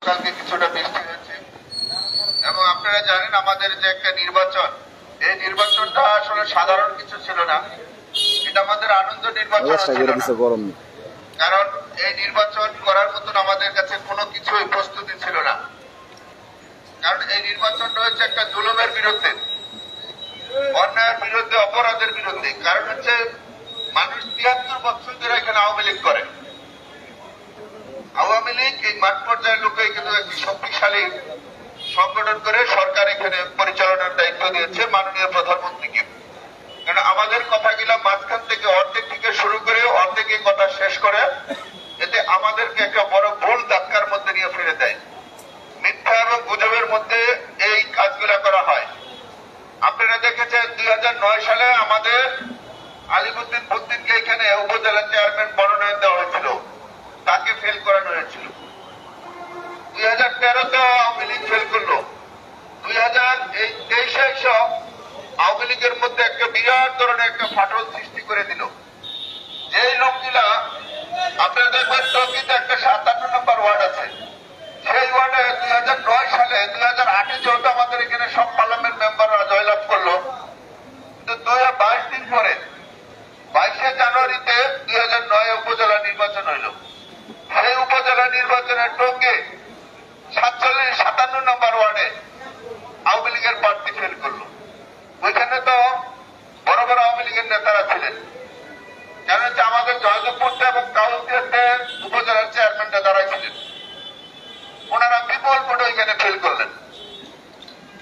কালকে কিছুটা বৃষ্টি হয়েছে এবং আপনারা জানেন আমাদের যে একটা নির্বাচন, এই নির্বাচনটা আসলে সাধারণ কিছু ছিল না, এটা আমাদের আনন্দ নির্বাচন ছিল না। কারণ এই নির্বাচন করার মতন আমাদের কাছে কোনো কিছুই প্রস্তুতি ছিল না। কারণ এই নির্বাচন রয়েছে একটা জুলুমের বিরুদ্ধে, অন্যায়ের বিরুদ্ধে, অপরাধের বিরুদ্ধে। কারণ হচ্ছে মানুষ ৭৩ বছর ধরে এখানে আওয়ামী লীগ করে। আওয়ামী লীগ এই মাঠ পর্যায়ের লোকে কিন্তু একটি শক্তিশালী সংগঠন করে সরকার এখানে পরিচালনার দায়িত্ব দিয়েছে মাননীয় প্রধানমন্ত্রীকে। কারণ আমাদের কথাগুলা মাঝখান থেকে অর্ধেক থেকে শুরু করে অর্ধেকে কথা শেষ করে, এতে আমাদেরকে একটা বড় ভুল ধাক্কার মধ্যে নিয়ে ফেলে দেয়। মিথ্যা এবং গুজবের মধ্যে এই কাজগুলা করা হয়। আপনারা দেখেছেন ২০০৯ সালে আমাদের আলিমুদ্দিন বুদ্দিনকে এখানে উপজেলা চেয়ারম্যান মনোনয়ন দেওয়া হয়েছিল, তাকে ফেল করানো হয়েছিল। ২০১৩ আওয়ামী লীগ ফেল করলো। ২০২৩ আওয়ামী লীগের মধ্যে একটা বিরাট ধরনের একটা ফাটল সৃষ্টি করে দিল। যেই লোকগুলা, আপনারা দেখবেন টঙ্গীতে একটা ৫৭ নম্বর ওয়ার্ড আছে, সেই ওয়ার্ডে ২০০৯ সালে ২০০৮ যেহেতু আমাদের এখানে সব পার্লামেন্ট মেম্বাররা জয়লাভ করলো, কিন্তু ২২ দিন পরে ২২শে জানুয়ারিতে ২০০৯ উপজেলা নির্বাচন হইল। সেই উপজেলা নির্বাচনের টঙ্গী ৫৭ নম্বর ওয়ার্ডে আওয়ামী লীগের প্রার্থী ফেল করলো। ওইখানে তো বড় বড় আওয়ামী লীগের নেতারা ছিলেন। কারণ হচ্ছে আমাদের জয়দেবপুরতে এবং কাউন্টিতে উপজেলার চেয়ারম্যানটা দাঁড়াইছিলেন, ওনারা বিপুল ভোটে ওইখানে ফেল করলেন।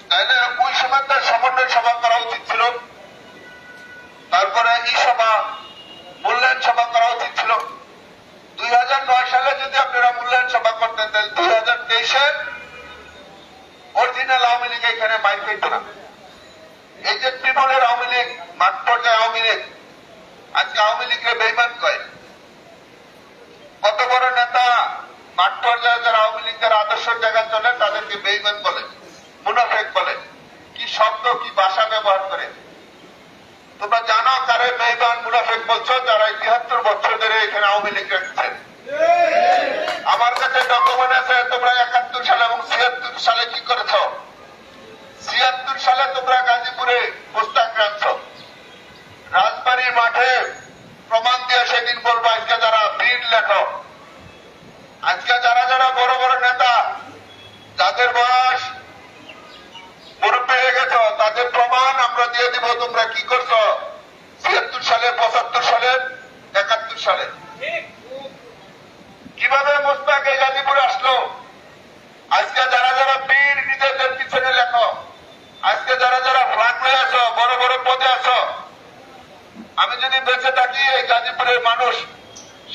তাইলে ওই সময় তার সমন্বয় সভা করা উচিত ছিল, তারপরে এই সভা, মূল্যায়ন সভা করা উচিত ছিল। ২০০৯ সালে যদি আপনারা মূল্যায়ন সভা করতেন, তাহলে ২০২৩-এ অরিজিনাল আওয়ামী লীগ এখানে মাইক পেত না। এই যে তৃণমূলের আওয়ামী লীগ, মাঠ পর্যায়ে আওয়ামী লীগ, আজকে আওয়ামী লীগকে বেইমান কয়। কত বড় নেতা মাঠ পর্যায়ে যারা আওয়ামী লীগ যারা আদর্শের জায়গায় চলেন তাদেরকে বেইমান বলে, মুনাফেক বলে, কি শব্দ কি ভাষা ব্যবহার করে। তোমরা জানো কারে বেইমান মুনাফেক বলছো? যারা ৭৩ বছর ধরে এখানে আওয়ামী লীগ রাখছেন। আমার কাছে ডকুমেন্ট আছে, তোমরা ৭১ সালে এবং ৭৬ সালে কি করেছ। ৭৬ সালে তোমরা গাজীপুরে পুস্তক রাখছ, রাজবাড়ির মাঠে প্রমাণ দিয়ে সেদিন বলবো। আজকে যারা বীর লেখক, আজকে যারা যারা বড় বড় নেতা, যাদের বয়স মুরব্বী হয়ে গেছ, তাদের প্রমাণ আমরা দিয়ে দিব তোমরা কি করছো ৭৬ সালে, ৭৫ সালে, ৭১ সালে। কিভাবে মোস্তাক এই গাজীপুরে আসলো? আজকে যারা যারা বীর নিজেদের পিছনে লেখো, আজকে যারা যারা ফ্ল্যাগ হয়ে আছো, বড় বড় পদে আছো, আমি যদি বেঁচে থাকি এই গাজীপুরের মানুষ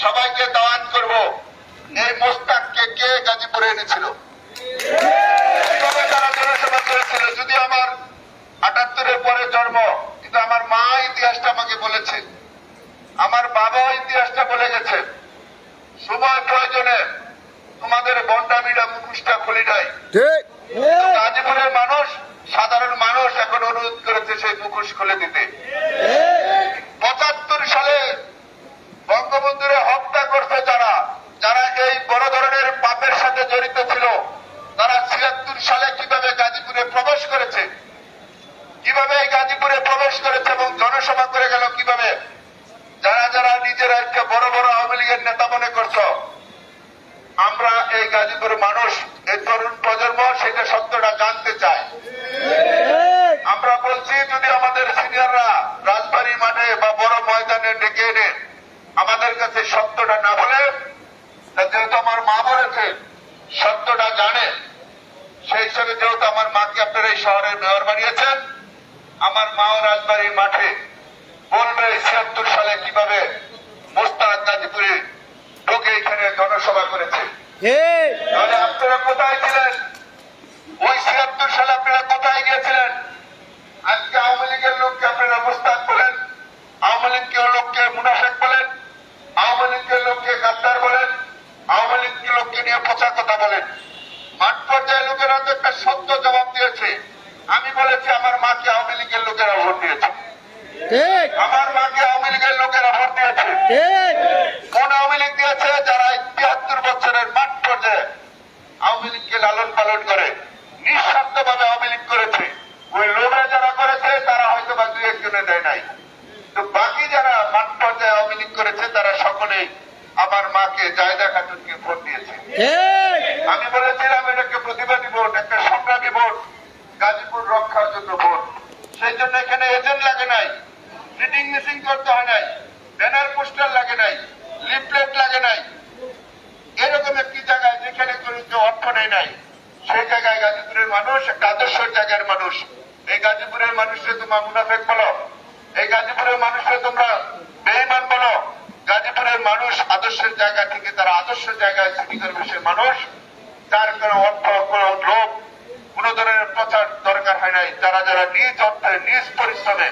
সবাইকে দাওয়াত করব, এই মোস্তাককে কে গাজীপুরে এনেছিল, কিভাবে তারা জনসভা করেছিল। যদি আমার ৭৮-এর পরে জন্ম, কিন্তু আমার মা ইতিহাসটা আমাকে বলেছে, আমার বাবাও ইতিহাসটা বলে গেছে। সময় প্রয়োজনে তোমাদের বন্ডামিরা মুখোশটা খুলি নাই। গাজীপুরের মানুষ, সাধারণ মানুষ এখন অনুরোধ করেছে সেই মুখোশ খুলে দিতে। ৭৫ সালে বঙ্গবন্ধুরে হত্যা করছে যারা, যারা এই বড় ধরনের পাপের সাথে জড়িত ছিল, তারা ৭৬ সালে কিভাবে গাজীপুরে প্রবেশ করেছে, কিভাবে এই গাজীপুরে প্রবেশ করেছে এবং জনসভা করে গেল কিভাবে। যারা যারা নিজেরা একটা বড় বড় আওয়ামী লীগের নেতা মনে করছ, আমরা এই গাজীপুরের মানুষ, এই তরুণ প্রজন্ম সেটা সত্যটা জানতে চায়। আমরা বলছি, যদি আমাদের সিনিয়ররা রাজবাড়ির মাঠে বা বড় ময়দানে ডেকে এনে আমাদের কাছে সত্যটা না বলে, যেহেতু আমার মা বলেছে সত্যটা জানে, সেই হিসাবে যেহেতু আমার মাকে আপনারা এই শহরের মেয়র বানিয়েছেন, আমার মাও রাজবাড়ির মাঠে বলবে ৭৬ সালে কিভাবে মোস্তাক গাজীপুরে ঢুকে এখানে জনসভা করেছে। তাহলে আপনারা কোথায় ছিলেন ওই ৭৬ সালে? আপনারা কোথায় গিয়েছিলেন? আজকে আওয়ামী লীগের লোককে আপনারা মোস্তাক বলেন, আওয়ামী লীগের লোককে মুনাফেক বলেন, আওয়ামী লীগের লোককে গাদ্দার বলেন, আওয়ামী লীগের লোককে নিয়ে পচা কথা বলেন। মাঠ পর্যায়ে লোকেরা তো একটা সত্য জবাব দিয়েছে। আমি বলেছি আমার মাকে আওয়ামী লীগের লোকেরা ভোট দিয়েছে, আমার মাকে আওয়ামী লীগের লোকেরা ভোট দিয়েছে। কোন আওয়ামী লীগ দিয়েছে? যারা ৭৩ বছরের মাঠ পর্যায়ে আওয়ামী লীগ লালন পালন করে নিঃস্বার্থভাবে আওয়ামী লীগ করেছে। ওই লোভে যারা করেছে তারা হয়তো বা দুই একজনে দেয় নাই, তো বাকি যারা মাঠ পর্যায়ে আওয়ামী লীগ করেছে তারা সকলেই আমার মাকে জায়দা খাতুনকে ভোট দিয়েছে। আমি বলেছিলাম এটাকে প্রতিবাদী ভোট, একটা সংগ্রামী ভোট, গাজীপুর রক্ষার জন্য ভোট। সেই জন্য এখানে এজেন্ট লাগে নাই, মিটিং মিটিং করতে হয় নাই, ব্যানার পোস্টার লাগে নাই, লিফলেট লাগে নাই। এরকম একটি জায়গায় যেখানে কোনো অর্থ নেই নাই, সেই জায়গায় গাজীপুরের মানুষ একটা আদর্শের জায়গার মানুষ। এই গাজীপুরের মানুষকে তোমরা মুনাফেক বলো, এই গাজীপুরের মানুষকে তোমরা বেঈমান বলো। গাজীপুরের মানুষ আদর্শের জায়গা থেকে তারা আদর্শের জায়গায় সিটি কর্পোরেশনের মানুষ, তার কোনো অর্থ, কোনো লোভ, কোন ধরনের প্রচার দরকার হয় নাই। যারা যারা নিজ অর্থে নিজ পরিশ্রমে,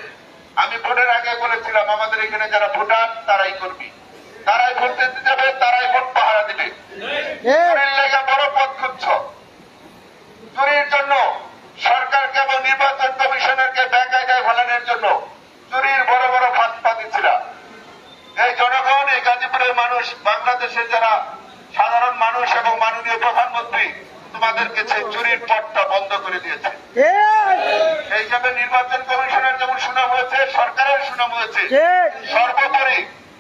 আমি ভোটের আগে বলেছিলাম আমাদের এখানে যারা ভোটার তারাই করবি, তারাই ভোট দিতে যাবে, তারাই ভোট পাহারা দিবে। চুরির লেগে বড় পথ খুঁজছ, চুরির জন্য সরকারকে এবং নির্বাচন কমিশনারকে বেকায়দায় ফেলানোর জন্য চুরির বড় বড় ফাঁদ পাতিছিল। এই জনগণ, এই গাজীপুরের মানুষ, বাংলাদেশের যারা সাধারণ মানুষ এবং মাননীয় প্রধানমন্ত্রী তোমাদেরকে সেই চুরির পথটা বন্ধ করে দিয়েছে। সেই হিসাবে নির্বাচন কমিশনের যেমন সুনাম হয়েছে, সরকারের সুনাম হয়েছে। সর্বোপরি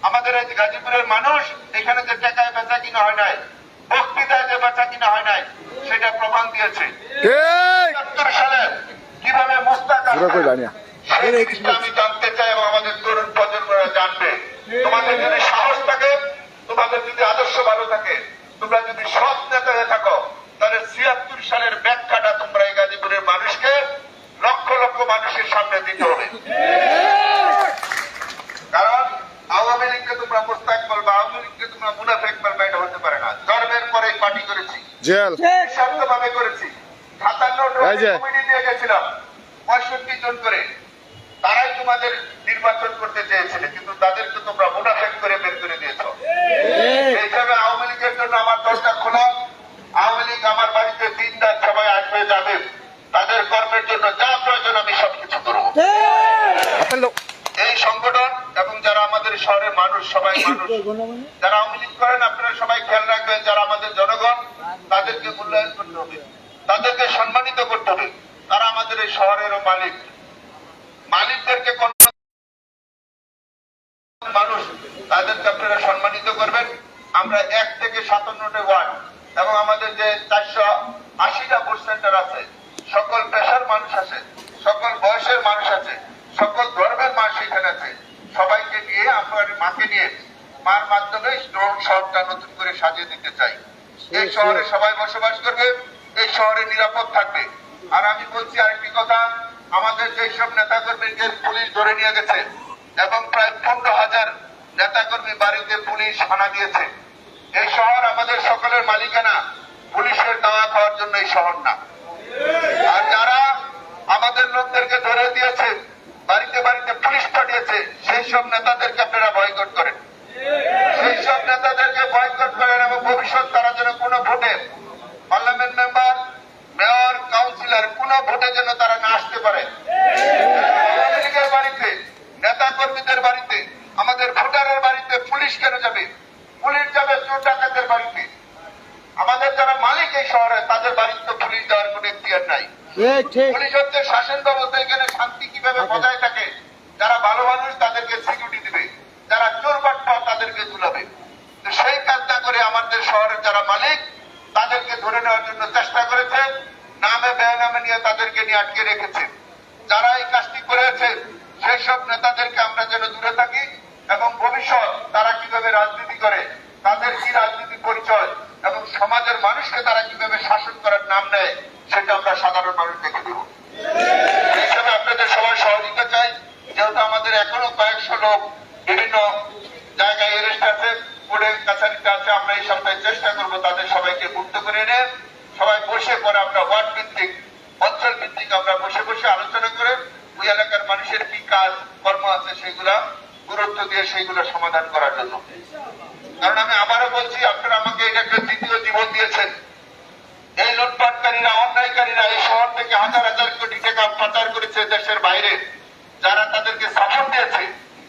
আমাদের এই গাজীপুরের মানুষ এখানে যে টাকায় বেচা কিনা হয় নাই, বক্তৃতায় যে বেচা কিনা হয় নাই, সেটা প্রমাণ দিয়েছে। ৭৭ সালে কিভাবে মুস্তাক আমি জানতে চাই এবং আমাদের তরুণ প্রজন্মরা জানবে। তোমাদের যদি সাহস থাকে, তোমাদের যদি আদর্শ ভালো থাকে, তোমরা যদি সৎ নেতা হয়ে থাকো, তাহলে ৭৬ সালের ব্যাখ্যাটা তোমরা এই গাজীপুরের মানুষকে, লক্ষ লক্ষ মানুষের সামনে দিতে হবে। কারণ আওয়ামী লীগকে তোমরা মুস্তাক বলবা, আওয়ামী লীগকে তোমরা মুনাফেক বলবা, এটা হতে পারে না। জন্মের পরে পার্টি করেছি, নিঃস্বার্থভাবে করেছি। ৫৭ কমিটি দিয়ে গেছিলাম ৬৫ জন করে, তারাই তোমাদের নির্বাচন করতে চেয়েছিলে, কিন্তু তাদেরকে তোমরা মুনাফেক করে বের করে দিয়েছ। এই হিসাবে আওয়ামী লীগের জন্য আমার দরজা খোলা। আওয়ামী লীগ আমার বাড়িতে দিনদার সবাই আসবে যাবে, তাদের কর্মের জন্য যা প্রয়োজন আমি সবকিছু করবো। এই সংগঠন এবং যারা আমাদের শহরের মানুষ, সবাই মানুষ, যারা আওয়ামী লীগ করেন আপনারা সবাই খেয়াল রাখবেন, যারা আমাদের জনগণ, তাদেরকে মূল্যায়ন করতে হবে, তাদেরকে সম্মানিত করতে হবে। তারা আমাদের এই শহরেরও মালিক, মালিকদেরকে মানুষ, তাদেরকে আপনারা সম্মানিত করবেন। আমরা ১ থেকে ৫৭টা ওয়ার্ড এবং আমাদের যে ৪৮০টা ভোট সেন্টার আছে, সকল পেশার মানুষ আছে, সকল বয়সের মানুষ আছে, সকল ধর্মের মানুষ এখানে আছে। সবাইকে নিয়ে আমরা মাকে নিয়ে, মার মাধ্যমে শহরটা নতুন করে সাজিয়ে দিতে চাই। এই শহরে সবাই বসবাস করবে, এই শহরে নিরাপদ থাকবে। আর আমি বলছি আরেকটি কথা, আমাদের যেসব নেতাকর্মীকে পুলিশ ধরে নিয়ে গেছে এবং প্রায় ১৫,০০০ নেতাকর্মী বাড়িতে পুলিশ হানা দিয়েছে, এই শহর আমাদের সকলের মালিকানা। পুলিশের দাওয়া খাওয়ার জন্য এই শহর না। আর যারা আমাদের লোকদেরকে ধরে দিয়েছে, বাড়িতে বাড়িতে পুলিশ পাঠিয়েছে, সেই সব নেতাদেরকে আপনারা বয়কট করেন, সেই সব নেতাদেরকে বয়কট করেন এবং ভবিষ্যৎ তারা যেন কোনো ভোটে, পার্লামেন্ট মেম্বার, মেয়র, কাউন্সিলর, কোন ভোটে যেন তারা না আসতে পারে। আওয়ামী লীগের বাড়িতে, নেতা কর্মীদের বাড়িতে, আমাদের ভোটারের বাড়িতে পুলিশ কেন যাবে? পুলিশ যাবে চোর ডাকাতের বাড়িতে। আমাদের যারা মালিক এই শহরে, তাদের বাড়িতে তো পুলিশ যাওয়ার কোন এখতিয়ার নাই। পুলিশ হচ্ছে শাসন ব্যবস্থা, এখানে শান্তি কিভাবে বজায় থাকে। যারা ভালো মানুষ তাদেরকে সিকিউরিটি দিবে, যারা চোর বাটপার তাদেরকে তুলাবে। তো সেই কাজটা করে আমাদের শহরের যারা মালিক, তাদেরকে ধরে নেওয়ার জন্য চেষ্টা করেছে, নামে বেনামে নিয়ে তাদেরকে নিয়ে আটকে রেখেছে। যারা এই কাজটি করেছে সেই সব নেতাদেরকে আমরা যেন দূরে থাকি এবং ভবিষ্যৎ তারা কিভাবে রাজনীতি করে, তাদের কি রাজনীতি পরিচয় এবং সমাজের মানুষকে তারা কিভাবে শাসন করার নাম নেয়, সেটা আমরা সাধারণ মানুষ দেখে দেব। এই হিসাবে আপনাদের সবাই সহযোগিতা চাই। যেহেতু আমাদের এখনো কয়েকশো লোক বিভিন্ন জায়গায় এরেস্ট আছে, কোর্টের কাছারিতে আছে, আমরা এই সপ্তাহে চেষ্টা করবো তাদের সবাইকে মুক্ত করে এনে সবাই বসে পরে আমরা ওয়ার্ড ভিত্তিক, অঞ্চল ভিত্তিক আমরা বসে বসে আলোচনা করে ওই এলাকার মানুষের কি কাজ কর্ম আছে সেগুলা গুরুত্ব দিয়ে সেইগুলো সমাধান করার জন্য। কারণ আমি আবারও বলছি, আপনারা আমাকে এটাকে দ্বিতীয় জীবন দিয়েছেন। এই লুটপাটকারীরা, অন্যায়কারীরা এই শহর থেকে হাজার হাজার কোটি টাকা পাচার করেছে দেশের বাইরে, যারা তাদেরকে সাপোর্ট দিয়েছে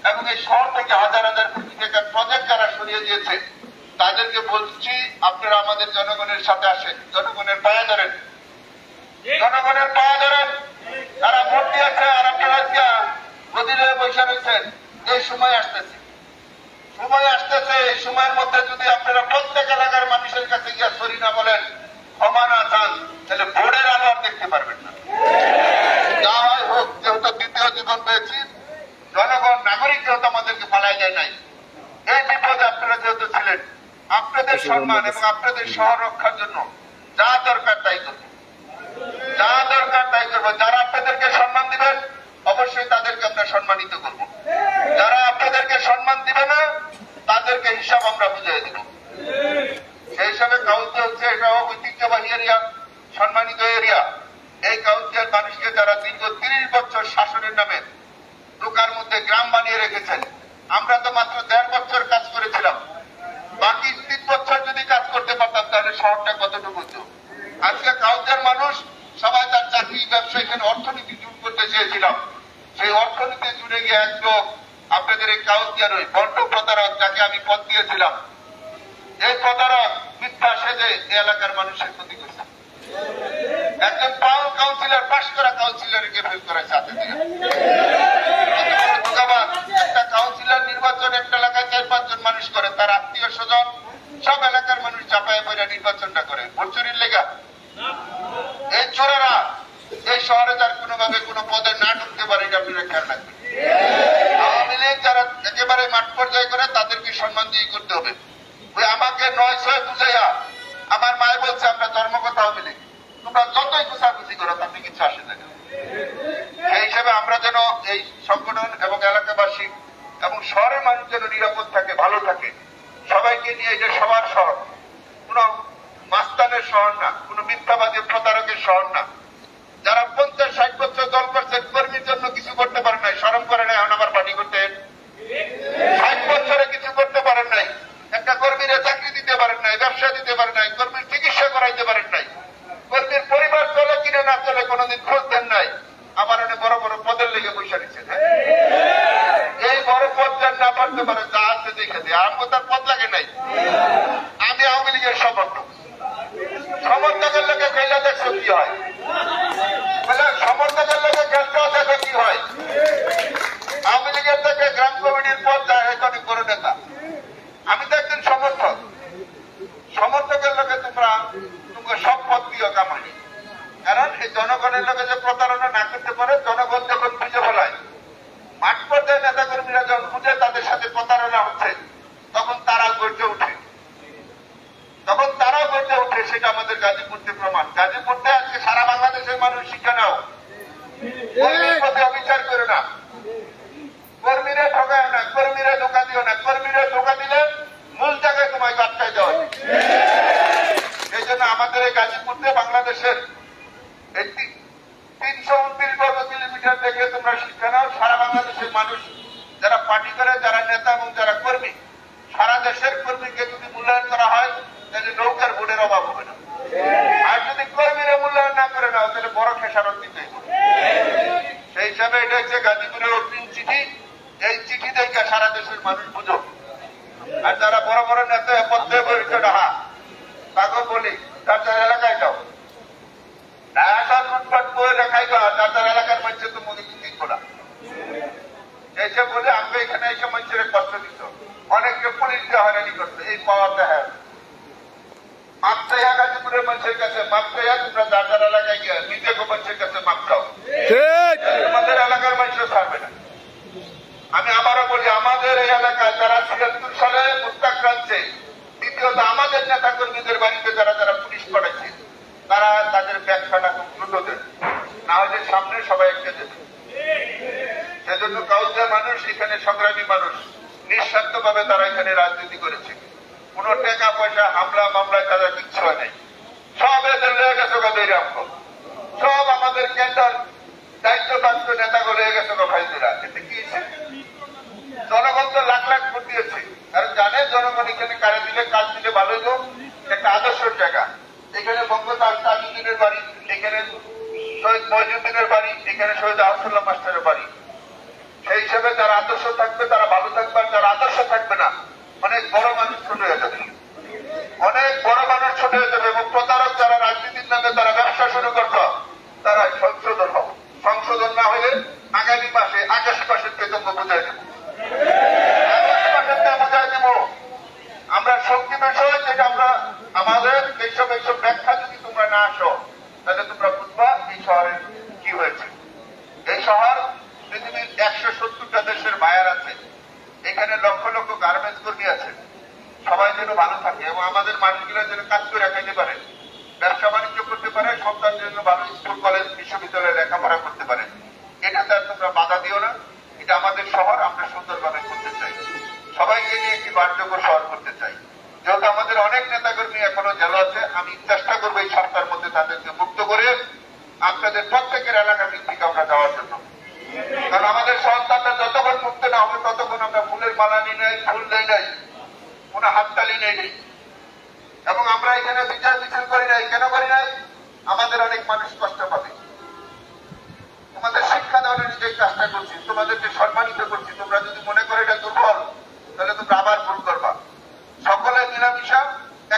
এবং এই শহর থেকে হাজার হাজার কোটি টাকার প্রজেক্ট যারা সরিয়ে দিয়েছে, তাদেরকে বলছি আপনারা আমাদের জনগণের সাথে আসেন, জনগণের পায়ে ধরেন। করছেন, এই সময় আসতেছে, সময় আসতেছে। এই সময়ের মধ্যে যদি আপনারা প্রত্যেক এলাকার মানুষের কাছে গিয়ে সরি না বলেন, ক্ষমা না চান, তাহলে ভোরের আলো আর দেখতে পারবেন না। যা হয় হোক, যেহেতু দ্বিতীয় জীবন পেয়েছি, জনগণ নাগরিক যেহেতু আমাদেরকে পালাই যায় নাই, এই বিপদে আপনারা যেহেতু ছিলেন, আপনাদের সম্মান এবং আপনাদের শহর রক্ষার জন্য যা দরকার তাই করবেন, যা দরকার তাই করবো। যারা আপনাদেরকে সম্মান দিবেন, অবশ্যই তাদেরকে আমরা সম্মানিত করব। যারা আপনাদেরকে সম্মান দিবে না, তাদেরকে হিসাব আমরা বুঝিয়ে দেব। সেই হিসাবে কাউন্সিল হচ্ছে, এটাও ঐতিহ্যবাহী এরিয়া, সম্মানিত এরিয়া। এই কাউন্সিলের মানুষকে যারা দীর্ঘ 30 বছর শাসনের নামে দোকার মধ্যে গ্রাম বানিয়ে রেখেছেন, আমরা তো মাত্র 1.5 বছর কাজ করেছিলাম। বাকি 3 বছর যদি কাজ করতে পারতাম, তাহলে শহরটা কতটুকু হতো। আজকে কাউন্সিলের মানুষ সবাই তার চাকরি ব্যবসা, এখানে অর্থনীতি জুড় করতে চেয়েছিলাম, সেই অর্থনীতি জুড়ে গিয়ে এক লোক আপনাদের এই কাউন্সিলর, ওই বন্ড প্রতারক, যাকে আমি পদ দিয়েছিলাম, এই প্রতারক মিথ্যা সেজে এই এলাকার মানুষের ক্ষতি করছে। একজন টাউন কাউন্সিলর, পাশ করা কাউন্সিলরকে ফেল করেছে হাতে দিয়ে। একটা কাউন্সিলর নির্বাচন একটা এলাকায় 4-5 জন মানুষ করে, তার আত্মীয় স্বজন সব এলাকার মানুষ চাপায় পড়ে নির্বাচনটা করে ভোট চুরির লেগা। এই চোরেরা এই শহরে যার কোনোভাবে কোনো পদে না ঢুকতে পারে, এটা আপনারা খেয়াল রাখবেন। আওয়ামী লীগ যারা একেবারে মাঠ পর্যায়ে করে, তাদেরকে সম্মান দিয়ে করতে হবে। ওই আমাকে 9-6 বুঝাইয়া আমার মায় বলছে, আমরা ধর্মগত আওয়ামী লীগ, তোমরা যতই খুশাখুশি করো তাতে কিছু আসে না। সেই হিসেবে আমরা যেন এই সংগঠন এবং এলাকাবাসী এবং শহরের মানুষ যেন নিরাপদ থাকে, ভালো থাকে, সবাইকে নিয়ে, এটা সবার শহর, কোন মাস্তানের শহর না, কোন মিথ্যাবাদী প্রতারকের শহর না। যারা 50-60 বছর দল করছেন, কর্মীর জন্য কিছু করতে পারেন নাই, শরম করে নাই, এখন আবার পার্টি করতেন। 60 বছরে কিছু করতে পারেন নাই, একটা কর্মীরা চাকরি দিতে পারেন নাই, ব্যবসা দিতে পারেন নাই, কর্মীর চিকিৎসা করাইতে পারেন নাই, কর্মীর পরিবার চলে কিনে না চলে কোনোদিন খোঁজ দেন নাই, আবার অনেক বড় বড় পদের লেগে বসে নিচ্ছেন। এই বড় পদ যার না পারতে পারে, যা আছে দেখে দিয়ে, আমার তার পদ লাগে নাই। আমি আওয়ামী লীগের সমর্থক, সমর্থকের লোকে খেলা দেখছো কি হয়, সমর্থকের লোকে খেলতেও দেখো কি হয়। আওয়ামী লীগের থেকে গ্রাম কমিটির পদ যায়, হয়তো অনেক বড় নেতা। আমি তো একজন সমর্থক, সমর্থকের লোকে তোমরা সব পদ দিও কামাই। কারণ এই জনগণের লোকে যে প্রতারণা না করতে পারে, জনগণ যখন বুঝে ফেলায়, মাঠ পর্যায়ে নেতা কর্মীরা যখন বুঝে তাদের সাথে প্রতারণা হচ্ছে, তখন তারা গর্জে উঠে, তখন তারাও গর্জে উঠে। সেটা আমাদের গাজীপুরতে প্রমাণ। গাজীপুরতে আজকে সারা বাংলাদেশের মানুষ শিক্ষা নাও, কর্মীর প্রতি অবিচার করে না, কর্মীরা ঠকায় না, কর্মীরা ধোকা দিও না। কর্মীরা ধোকা দিলে মূল জায়গায় তোমায় আটকায় দেওয়া। এই জন্য আমাদের এই গাজীপুরতে বাংলাদেশের 329 বর্গ কিলোমিটার থেকে তোমরা শিক্ষা নাও। সারা বাংলাদেশের মানুষ যারা পার্টি করে, যারা নেতা এবং যারা কর্মী, সারা দেশের কর্মীকে যদি মূল্যায়ন করা হয়, তাহলে নৌকার ভোটের অভাব হবে না। আর যদি কর্মীরা মূল্যায়ন না করে নাও, তাহলে বড় খেসারত দিতে হবে। সেই হিসাবে এটা হচ্ছে গাজীপুরের অগ্রিম চিঠি। এই চিঠি দেখে সারা দেশের মানুষ বুঝো। আর যারা বড় বড় নেতা পথে বলছে ডাহা, তাকে বলি তার তার এলাকায় যাও, লুটপাট করে দেখাই যাও, তার তার এলাকার মানুষের তো মনে কিনবো না। এসে বলে আমরা এখানে এসে মানুষের কষ্ট দিত, অনেককে পুলিশ দিয়ে হয়রানি করতো, এই পাওয়ার দেখা মাপ চাইয়া গাজীপুরের মানুষের কাছে, মাপ চাইয়া তোমরা যার যার এলাকায় গিয়ে নিজেকে মানুষের কাছে মাপ চাও, তোমাদের এলাকার মানুষও ছাড়বে না। আমি আবারও বলি, আমাদের এই এলাকায় যারা ৭৬ সালে মুস্তাক রাখছে, দ্বিতীয়ত আমাদের নেতা কর্মীদের বাড়িতে যারা যারা পুলিশ করেছে, তারা তাদের ব্যাখ্যাটা খুব দ্রুত দেন, না হলে সামনে সবাই একটা দেবে। সেজন্য কাউন্সিলর মানুষ, এখানে সংগ্রামী মানুষ, নিঃস্বার্থ ভাবে তারা এখানে রাজনীতি করেছে। কোন টাকা পয়সা হামলা মামলায় তারা কিচ্ছু হয় নাই, সব এদের লেগে গেছে গো, সব আমাদের কেন্দ্র দায়িত্বপ্রাপ্ত নেতাগুলো লেগে গেছে গো ভাইদেরা। এতে কি জনগণ তো লাখ লাখ ভোট দিয়েছে, কারণ জানে জনগণ এখানে কারে দিলে কাজ দিলে ভালোই হোক, একটা আদর্শের জায়গা। এখানে বঙ্গবন্ধু তাজউদ্দিনের বাড়ি, এখানে শহীদ মহিউদ্দিনের বাড়ি, এখানে শহীদ আহসানুল্লাহ মাস্টারের বাড়ি। সেই হিসেবে যারা আদর্শ থাকবে তারা ভালো থাকবে, আর যারা আদর্শ থাকবে না, অনেক বড় মানুষ ছোট হয়ে যাবে, অনেক বড় মানুষ ছোট হয়ে যাবে। এবং প্রতারক যারা রাজনীতির নামে তারা ব্যবসা শুরু করত, তারা সংশোধন হবে। সংশোধন না হলে আগামী মাসে 28 মাসের বেতন বোঝাই দেবে। না আসো তাহলে তোমরা বুঝবা এই শহরের কি হয়েছে। এই শহর পৃথিবীর 170টা দেশের বায়ার আছে, এখানে লক্ষ লক্ষ গার্মেন্টস কর্মী আছে। সবাই যেন ভালো থাকে এবং আমাদের মানুষগুলো যেন কাজ করে খাইতে পারে, ব্যবসা বাণিজ্য করতে পারে, সন্তানদের জন্য ভালো স্কুল কলেজ বিশ্ববিদ্যালয়ে লেখাপড়া করতে পারে। এটা তার তোমরা বাধা দিও না। এটা আমাদের শহর, আমরা সুন্দরভাবে করতে চাই, সবাইকে নিয়ে একটি বাসযোগ্য শহর করতে চাই। যেহেতু আমাদের অনেক নেতাকর্মী এখনো জেলা আছে, আমি চেষ্টা করবো এই সপ্তাহের মধ্যে তাদেরকে মুক্ত করে আপনাদের প্রত্যেকের এলাকা ভিত্তিক আমরা যাওয়ার জন্য। কারণ আমাদের সন্তানরা যতক্ষণ মুক্ত না হবে ততক্ষণ আমরা ফুলের মালা নিয়ে নেই, ফুল দেই নাই, কোনো হাততালি নেই। এবং আমরা এখানে বিচার মিছিল করি নাই, কেন করি নাই? আমাদের অনেক মানুষ কষ্ট পাবে। তোমাদের শিক্ষা দেওয়ার নিজের কাজটা করছি, তোমাদেরকে সম্মানিত করছি। তোমরা যদি মনে করো এটা দুর্বল, তাহলে তোমরা আবার ভুল করবা। সকলে মিলামিশা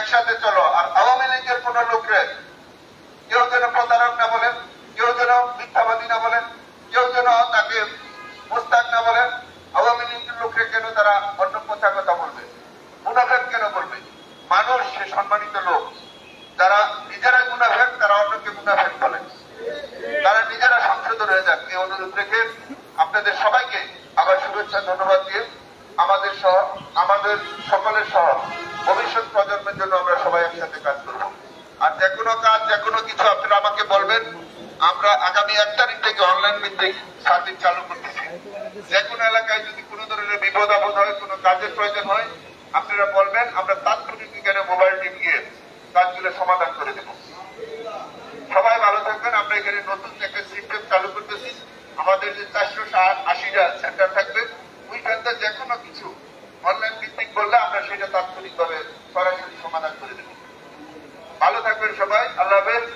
একসাথে চলো। আর আওয়ামী লীগের কোন লোকরে কেউ যেন প্রতারক না বলেন, কেউ যেন মিথ্যাবাদী না বলেন, কেউ যেন তাকে মুস্তাক না বলেন। আওয়ামী লীগের লোকরে কেন তারা অন্য কথা কথা বলবে, মুনাফেক কেন বলবে? মানুষ সে সম্মানিত লোক। যারা নিজেরা মুনাফেক তারা অন্যকে মুনাফেক বলে, তারা নিজেরা সংশোধন হয়ে যাক। এই অনুরোধ রেখে আপনাদের সবাইকে আবার শুভেচ্ছা ধন্যবাদ দিয়ে আমাদের সহ, আমাদের সকলের সহ ভবিষ্যৎ প্রজন্মের জন্য আমরা সবাই একসাথে কাজ করব। আর যে কোনো কাজ, যে কোনো কিছু আপনারা আমাকে বলবেন। আমরা আগামী 1 তারিখ থেকে অনলাইন ভিত্তিক সার্ভিস চালু করতেছি। যে কোনো এলাকায় যদি কোনো ধরনের বিপদ আপদ হয়, কোনো কাজের প্রয়োজন হয়, আপনারা বলবেন, আমরা তাৎক্ষণিক এখানে মোবাইল টিম গিয়ে কাজগুলো সমাধান করে দেব। সবাই ভালো থাকবেন। আমরা এখানে নতুন একটা সিস্টেম চালু করতেছি। আমাদের যে 480টা সেন্টার থাকবে, ওইখানটা যে কোনো কিছু অনলাইন ভিত্তিক বললে আমরা সেটা তাৎক্ষণিকভাবে সরাসরি সমাধান করে দেব। ভালো থাকবেন সবাই, আল্লাহ হাফেজ।